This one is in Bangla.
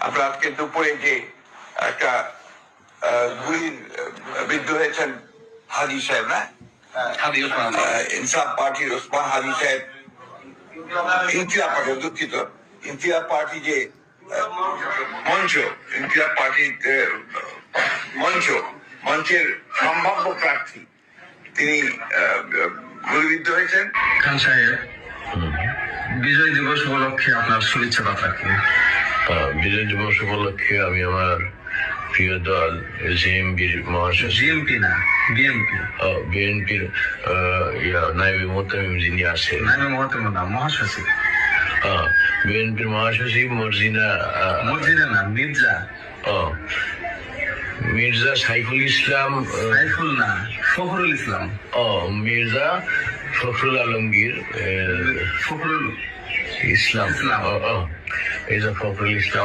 আমরা আজকে দুপুরে যে একটা গুলির বিদ্ধ হয়েছেন হাজি সাহেব, না ইনসাফ পার্টির ওসমান হাজি সাহেব, ইনকিলাব পার্টি, দুঃখিত, ইনকিলাব পার্টি যে মঞ্চ, ইনকিলাব পার্টির মঞ্চের সম্ভাব্য প্রার্থী, তিনি গুলিবিদ্ধ হয়েছেন। খান সাহেব, বিজয় দিবস উপলক্ষে আপনার শুভেচ্ছা বার্তা কি? বিজয় দিবস উপলক্ষে আমি আমার প্রিয় দল জেএমবির মহাসচিব, বিএনপির নায়েবে মোহতামিম যিনি আছেন, মহাসচিব, বিএনপির মহাসচিব মির্জা সাইফুল ইসলাম, মির্জা ফখরুল আলমগীর, ফখরুল ইসলাম, মির্জা ফখরুল ইসলাম